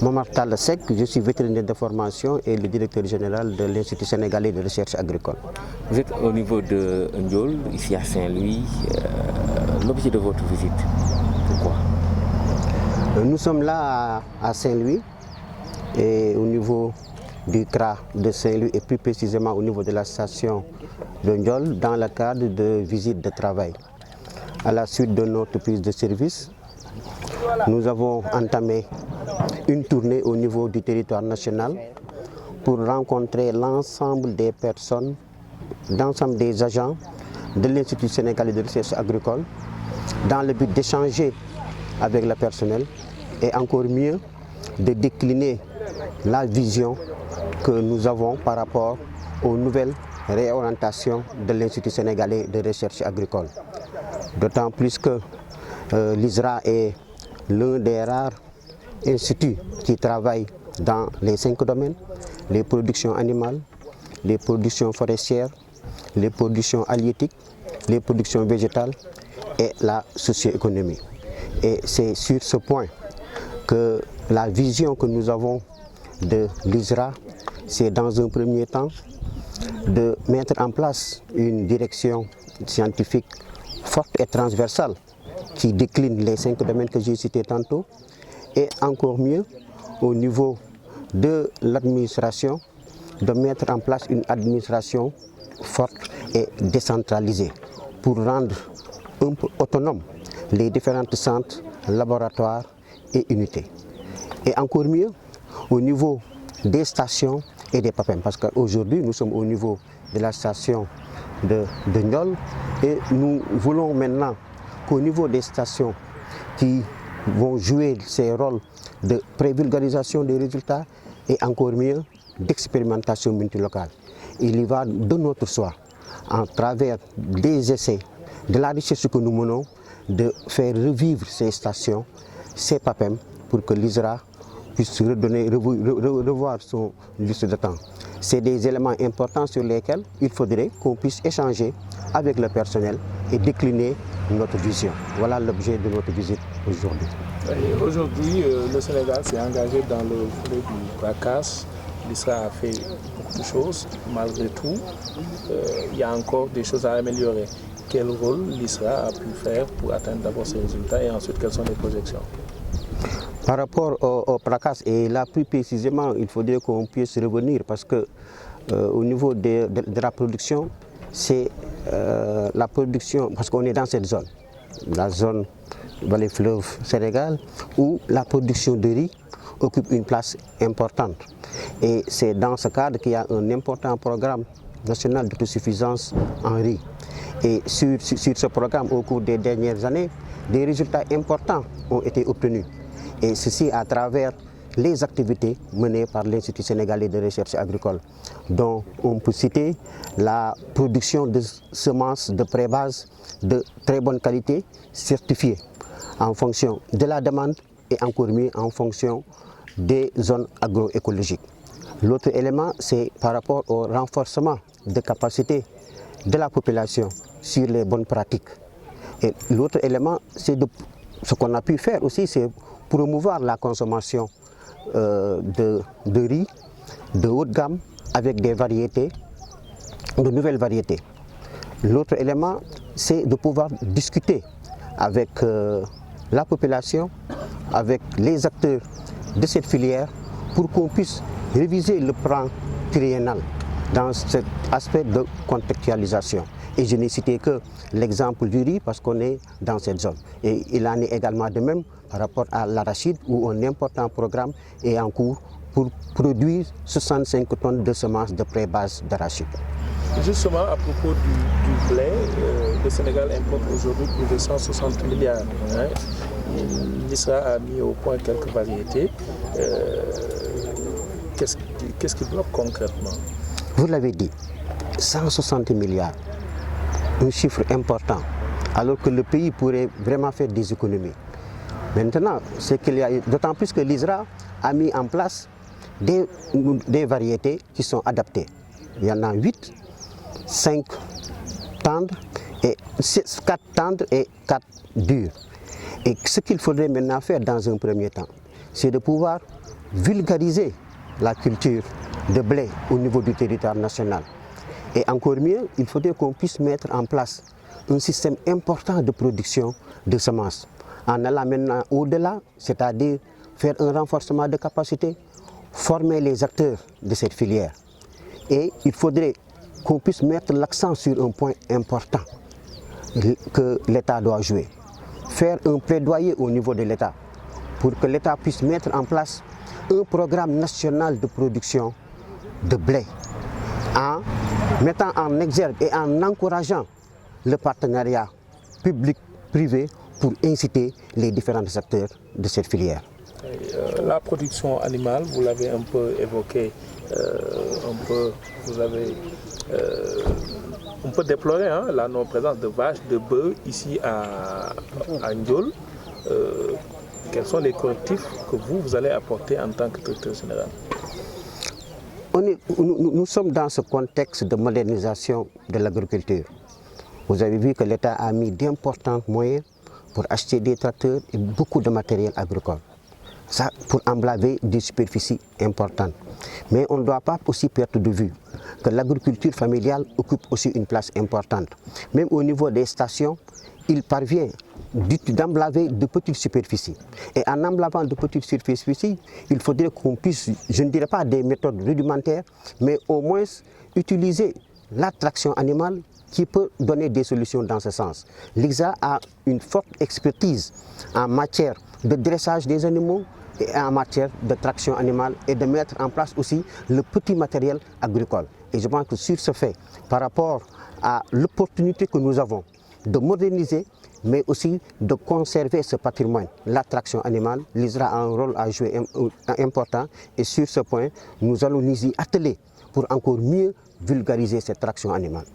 Momar Talla Seck, je suis vétérinaire de formation et le directeur général de l'Institut sénégalais de recherche agricole. Vous êtes au niveau de Ndiol, ici à Saint-Louis. L'objet de votre visite, pourquoi? Nous sommes là à Saint-Louis et au niveau du CRA de Saint-Louis et plus précisément au niveau de la station de Ndiol dans le cadre de visites de travail. À la suite de notre prise de service, nous avons entamé une tournée au niveau du territoire national pour rencontrer l'ensemble des personnes, l'ensemble des agents de l'Institut sénégalais de recherche agricole dans le but d'échanger avec le personnel et encore mieux de décliner la vision que nous avons par rapport aux nouvelles réorientations de l'Institut sénégalais de recherche agricole. D'autant plus que l'ISRA est l'un des rares instituts qui travaillent dans les 5 domaines, les productions animales, les productions forestières, les productions halieutiques, les productions végétales et la socio-économie. Et c'est sur ce point que la vision que nous avons de l'ISRA, c'est dans un premier temps de mettre en place une direction scientifique forte et transversale qui décline les 5 domaines que j'ai cités tantôt, et encore mieux au niveau de l'administration, de mettre en place une administration forte et décentralisée pour rendre un peu autonomes les différents centres, laboratoires et unités. Et encore mieux au niveau des stations et des PAPEM, parce qu'aujourd'hui nous sommes au niveau de la station de Ndiol et nous voulons maintenant qu'au niveau des stations qui vont jouer ces rôles de prévulgarisation des résultats et encore mieux d'expérimentation multilocale. Il y va de notre choix, en travers des essais, de la recherche que nous menons, de faire revivre ces stations, ces PAPEM, pour que l'ISRA puisse revoir son liste de temps. C'est des éléments importants sur lesquels il faudrait qu'on puisse échanger avec le personnel et décliner notre vision. Voilà l'objet de notre visite aujourd'hui. Aujourd'hui, le Sénégal s'est engagé dans le volet du braquage. L'ISRA a fait beaucoup de choses, malgré tout. Il y a encore des choses à améliorer. Quel rôle l'ISRA a pu faire pour atteindre d'abord ces résultats et ensuite quelles sont les projections? Par rapport au PRACAS, et là plus précisément, il faudrait qu'on puisse revenir parce que au niveau de la production, c'est la production, parce qu'on est dans cette zone, la zone vallée fleuve Sénégal, où la production de riz occupe une place importante. Et c'est dans ce cadre qu'il y a un important programme national d'autosuffisance en riz. Et sur ce programme, au cours des dernières années, des résultats importants ont été obtenus. Et ceci à travers les activités menées par l'Institut sénégalais de recherche agricole, dont on peut citer la production de semences de pré-base de très bonne qualité, certifiées en fonction de la demande et encore mieux en fonction des zones agroécologiques. L'autre élément, c'est par rapport au renforcement de capacité de la population sur les bonnes pratiques. Et l'autre élément, c'est ce qu'on a pu faire aussi, c'est promouvoir la consommation de riz de haute gamme avec des variétés, de nouvelles variétés. L'autre élément, c'est de pouvoir discuter avec la population, avec les acteurs de cette filière pour qu'on puisse réviser le plan triennal dans cet aspect de contextualisation. Et je n'ai cité que l'exemple du riz parce qu'on est dans cette zone. Et il en est également de même par rapport à l'arachide où un important programme est en cours pour produire 65 tonnes de semences de pré-base d'arachide. Justement, à propos du blé, le Sénégal importe aujourd'hui plus de 160 milliards. L'ISRA a mis au point quelques variétés. Qu'est-ce qui bloque concrètement? Vous l'avez dit, 160 milliards, un chiffre important, alors que le pays pourrait vraiment faire des économies. Maintenant, c'est qu'il y a, d'autant plus que l'ISRA a mis en place des variétés qui sont adaptées. Il y en a 8, 5 tendres, et 4 tendres et 4 durs. Et ce qu'il faudrait maintenant faire dans un premier temps, c'est de pouvoir vulgariser la culture de blé au niveau du territoire national. Et encore mieux, il faudrait qu'on puisse mettre en place un système important de production de semences. En allant maintenant au-delà, c'est-à-dire faire un renforcement de capacité, former les acteurs de cette filière. Et il faudrait qu'on puisse mettre l'accent sur un point important que l'État doit jouer. Faire un plaidoyer au niveau de l'État pour que l'État puisse mettre en place un programme national de production de blé en mettant en exergue et en encourageant le partenariat public-privé pour inciter les différents acteurs de cette filière. La production animale, vous l'avez un peu évoqué, vous avez un peu déploré la non-présence de vaches, de bœufs ici à Ndiol. Quels sont les correctifs que vous allez apporter en tant que directeur général? Nous sommes dans ce contexte de modernisation de l'agriculture. Vous avez vu que l'État a mis d'importants moyens pour acheter des tracteurs et beaucoup de matériel agricole. Ça pour emblaver des superficies importantes. Mais on ne doit pas aussi perdre de vue que l'agriculture familiale occupe aussi une place importante. Même au niveau des stations, il parvient d'emblaver de petites superficies. Et en emblavant de petites superficies, il faudrait qu'on puisse, je ne dirais pas des méthodes rudimentaires, mais au moins utiliser la traction animale qui peut donner des solutions dans ce sens. L'ICSA a une forte expertise en matière de dressage des animaux et en matière de traction animale et de mettre en place aussi le petit matériel agricole. Et je pense que sur ce fait, par rapport à l'opportunité que nous avons de moderniser, mais aussi de conserver ce patrimoine, la traction animale, l'ISRA a un rôle à jouer important et sur ce point, nous allons nous y atteler pour encore mieux vulgariser cette traction animale.